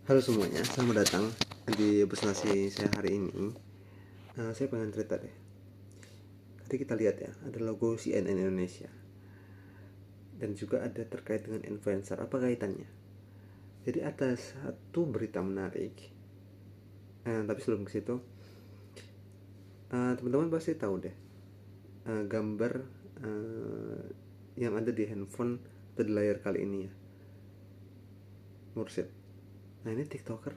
Halo semuanya, selamat datang di presentasi saya hari ini. Saya pengen cerita deh. Tadi kita lihat ya, ada logo CNN Indonesia dan juga ada terkait dengan influencer. Apa kaitannya? Jadi ada satu berita menarik. Tapi sebelum ke situ, teman-teman pasti tahu deh gambar yang ada di handphone atau di layar kali ini ya, Mursid. Nah ini TikToker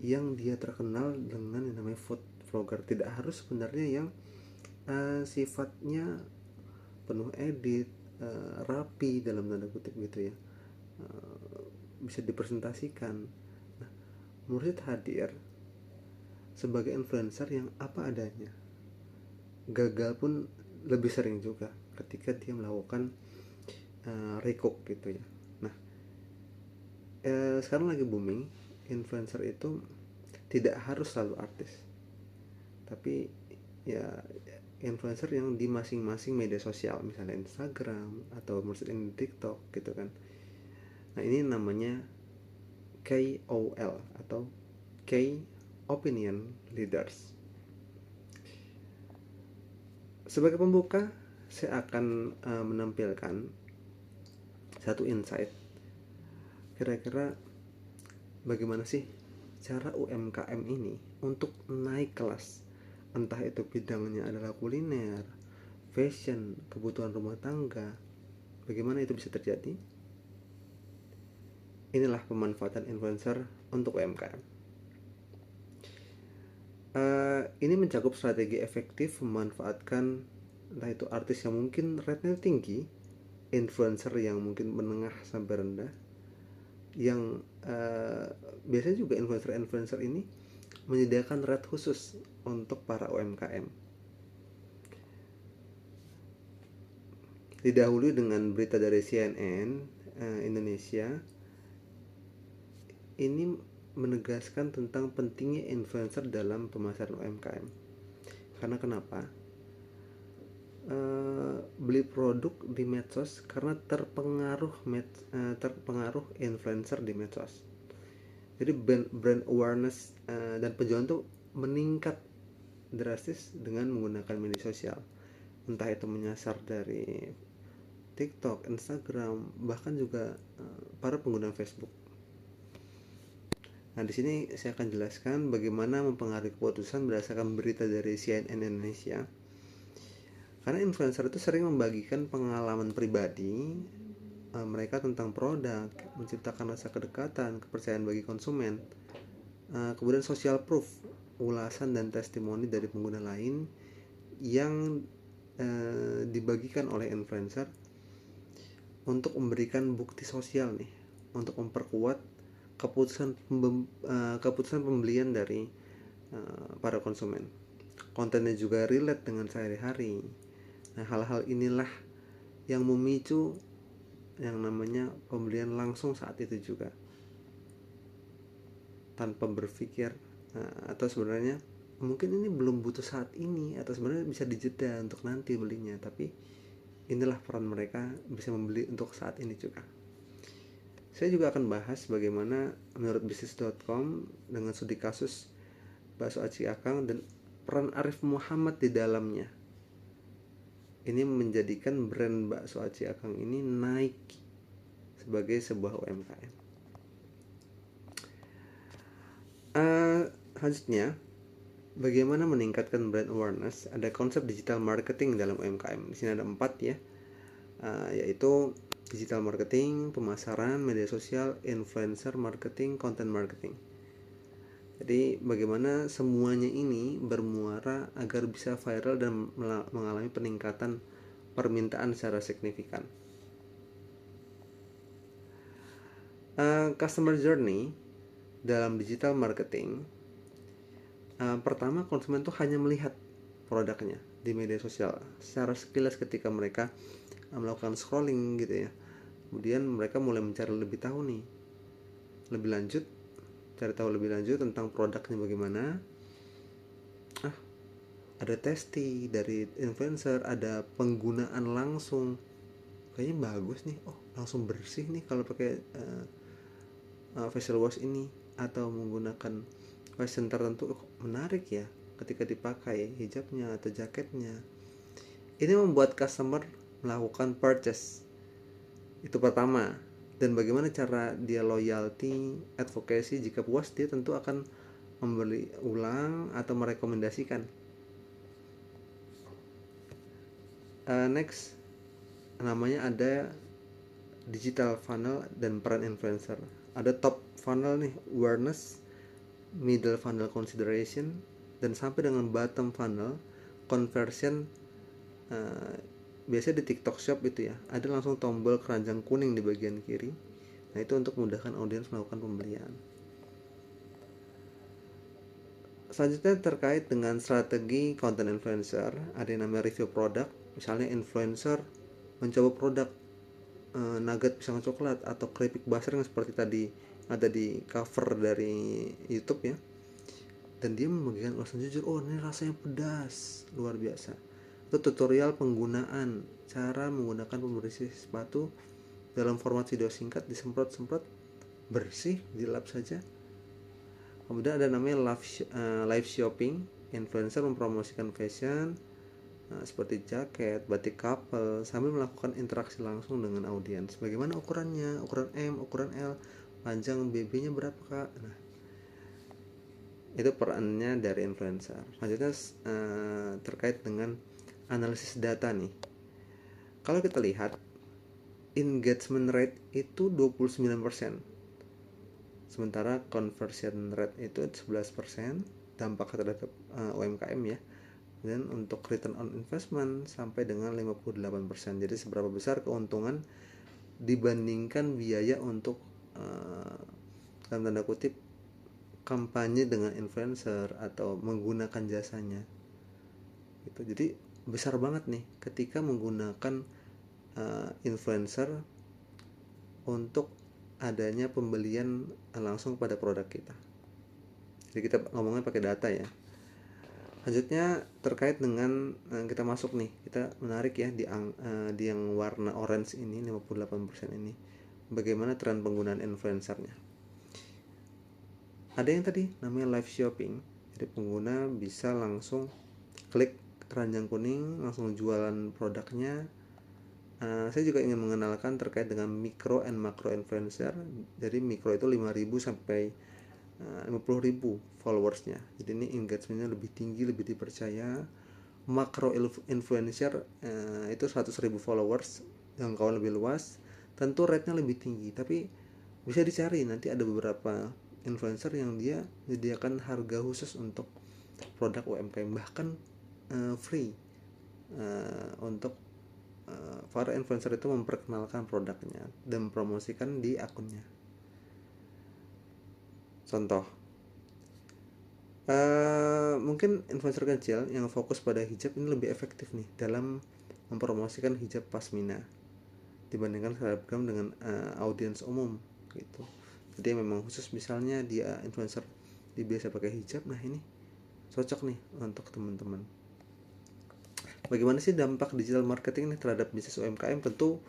yang dia terkenal dengan yang namanya food vlogger. Tidak harus sebenarnya yang sifatnya penuh edit, rapi dalam tanda kutip gitu ya, bisa dipresentasikan. Nah, Mursid hadir sebagai influencer yang apa adanya. Gagal pun lebih sering juga ketika dia melakukan recook gitu ya. Nah, sekarang lagi booming influencer itu tidak harus selalu artis, tapi ya influencer yang di masing-masing media sosial, misalnya Instagram atau mungkin TikTok gitu kan. Nah ini namanya KOL atau Key Opinion Leaders. Sebagai pembuka, saya akan menampilkan satu insight. Kira-kira bagaimana sih cara UMKM ini untuk naik kelas? Entah itu bidangnya adalah kuliner, fashion, kebutuhan rumah tangga. Bagaimana itu bisa terjadi? Inilah pemanfaatan influencer untuk UMKM. Ini mencakup strategi efektif memanfaatkan entah itu artis yang mungkin rate-nya tinggi, influencer yang mungkin menengah sampai rendah, yang biasanya juga influencer ini menyediakan rate khusus untuk para UMKM. Didahului dengan berita dari CNN Indonesia, ini menegaskan tentang pentingnya influencer dalam pemasaran UMKM. Karena kenapa? Beli produk di medsos karena terpengaruh influencer di medsos. Jadi brand awareness dan penjualan tuh meningkat drastis dengan menggunakan media sosial. Entah itu menyasar dari TikTok, Instagram, bahkan juga para pengguna Facebook. Nah, di sini saya akan jelaskan bagaimana mempengaruhi keputusan berdasarkan berita dari CNN Indonesia. Karena influencer itu sering membagikan pengalaman pribadi mereka tentang produk, menciptakan rasa kedekatan, kepercayaan bagi konsumen. Kemudian social proof, ulasan dan testimoni dari pengguna lain yang dibagikan oleh influencer untuk memberikan bukti sosial nih, untuk memperkuat keputusan pembelian dari para konsumen. Kontennya juga relate dengan sehari-hari. Nah, hal-hal inilah yang memicu yang namanya pembelian langsung saat itu juga, tanpa berpikir atau sebenarnya mungkin ini belum butuh saat ini, atau sebenarnya bisa dijeda untuk nanti belinya, tapi inilah peran mereka bisa membeli untuk saat ini juga. Saya juga akan bahas bagaimana menurut bisnis.com dengan studi kasus bakso Aci Akang dan peran Arif Muhammad di dalamnya. Ini menjadikan brand bakso Aci Akang ini naik sebagai sebuah UMKM. Selanjutnya, bagaimana meningkatkan brand awareness? Ada konsep digital marketing dalam UMKM. Di sini ada 4 ya, yaitu digital marketing, pemasaran, media sosial, influencer marketing, content marketing. Jadi bagaimana semuanya ini bermuara agar bisa viral dan mengalami peningkatan permintaan secara signifikan. Customer journey dalam digital marketing, pertama konsumen tuh hanya melihat produknya di media sosial secara sekilas ketika mereka melakukan scrolling gitu ya. Kemudian mereka mulai mencari lebih lanjut tentang produknya bagaimana. Ada testi dari influencer, ada penggunaan langsung, kayaknya bagus nih, langsung bersih nih kalau pakai facial wash ini. atau menggunakan fashion tertentu menarik ya ketika dipakai hijabnya atau jaketnya. Ini membuat customer melakukan purchase. Itu pertama. Dan bagaimana cara dia loyalty, advocacy, jika puas dia tentu akan membeli ulang atau merekomendasikan. Next, namanya ada digital funnel dan peran influencer. Ada top funnel nih, awareness, middle funnel consideration, dan sampai dengan bottom funnel conversion. Biasanya di TikTok Shop itu ya, ada langsung tombol keranjang kuning di bagian kiri. Nah, itu untuk memudahkan audiens melakukan pembelian. Selanjutnya terkait dengan strategi content influencer, ada yang namanya review produk. Misalnya influencer mencoba produk nugget pisang coklat atau keripik basar yang seperti tadi ada di cover dari YouTube ya. Dan dia membagikan ulasan jujur, oh ini rasanya pedas, luar biasa. Itu tutorial penggunaan, cara menggunakan pembersih sepatu dalam format video singkat, disemprot-semprot, bersih, dilap saja. Kemudian ada namanya live shopping, influencer mempromosikan fashion seperti jaket, batik couple sambil melakukan interaksi langsung dengan audiens. Bagaimana ukurannya, ukuran M, ukuran L, panjang BB-nya berapa kak? Nah, itu perannya dari influencer. Selanjutnya terkait dengan analisis data nih. Kalau kita lihat engagement rate itu 29%. Sementara conversion rate itu 11%, dampak terhadap UMKM ya. Dan untuk return on investment sampai dengan 58%. Jadi seberapa besar keuntungan dibandingkan biaya untuk dalam tanda kutip kampanye dengan influencer atau menggunakan jasanya. Gitu. Jadi besar banget nih ketika menggunakan influencer untuk adanya pembelian langsung pada produk kita. Jadi kita ngomongnya pakai data ya. Selanjutnya terkait dengan kita masuk nih, kita menarik ya di yang warna orange ini 58% ini. Bagaimana tren penggunaan influencernya? Ada yang tadi namanya live shopping. Jadi pengguna bisa langsung klik keranjang kuning, langsung jualan produknya. Saya juga ingin mengenalkan terkait dengan micro and macro influencer. Jadi micro itu 5.000 sampai 50.000 followersnya. Jadi ini engagementnya lebih tinggi, lebih dipercaya. Macro influencer itu 100.000 followers, jangkauan lebih luas, tentu rate-nya lebih tinggi. Tapi bisa dicari, nanti ada beberapa influencer yang dia menyediakan harga khusus untuk produk UMKM, bahkan free untuk para influencer itu memperkenalkan produknya dan mempromosikan di akunnya. Contoh, mungkin influencer kecil yang fokus pada hijab ini lebih efektif nih dalam mempromosikan hijab pasmina dibandingkan selebgram dengan audiens umum gitu. Jadi memang khusus misalnya dia influencer dia biasa pakai hijab, nah ini cocok nih untuk teman-teman. Bagaimana sih dampak digital marketing nih terhadap bisnis UMKM? Tentu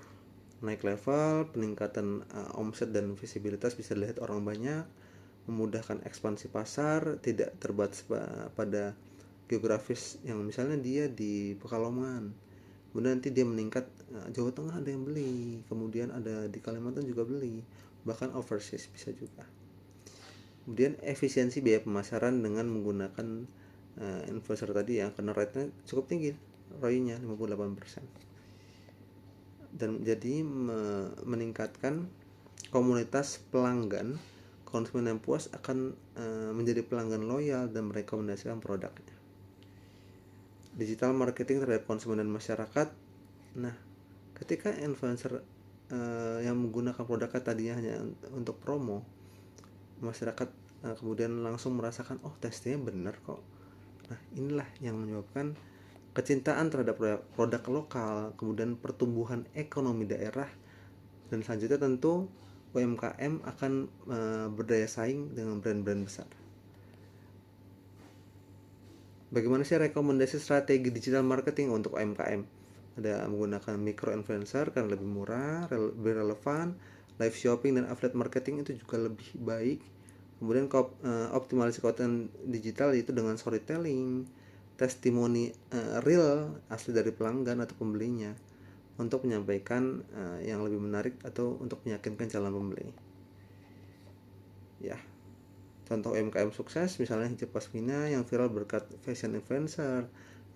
naik level, peningkatan omset dan visibilitas bisa dilihat orang banyak, memudahkan ekspansi pasar, tidak terbatas pada geografis yang misalnya dia di Pekalongan, kemudian nanti dia meningkat Jawa Tengah ada yang beli, kemudian ada di Kalimantan juga beli, bahkan overseas bisa juga. Kemudian efisiensi biaya pemasaran dengan menggunakan influencer tadi ya, karena rate-nya cukup tinggi, ROI-nya 58%. Dan jadi meningkatkan komunitas pelanggan. Konsumen yang puas akan menjadi pelanggan loyal dan merekomendasikan produknya. Digital marketing terhadap konsumen dan masyarakat. Nah, ketika influencer yang menggunakan produknya tadinya hanya untuk promo, masyarakat kemudian langsung merasakan, oh tesnya benar kok. Nah, inilah yang menyebabkan kecintaan terhadap produk lokal, kemudian pertumbuhan ekonomi daerah, dan selanjutnya tentu UMKM akan berdaya saing dengan brand-brand besar. Bagaimana sih rekomendasi strategi digital marketing untuk UMKM? Ada menggunakan micro influencer karena lebih murah, lebih relevan, live shopping dan affiliate marketing itu juga lebih baik. Kemudian optimalisasi konten digital itu dengan storytelling, testimoni real asli dari pelanggan atau pembelinya untuk menyampaikan yang lebih menarik atau untuk meyakinkan calon pembeli. Ya, contoh UMKM sukses misalnya Hijab Pasmina yang viral berkat fashion influencer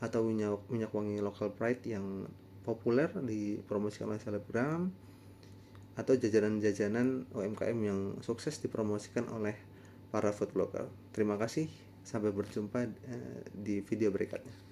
atau minyak wangi local pride yang populer dipromosikan oleh selebgram, atau jajanan-jajanan UMKM yang sukses dipromosikan oleh para food blogger. Terima kasih, sampai berjumpa di video berikutnya.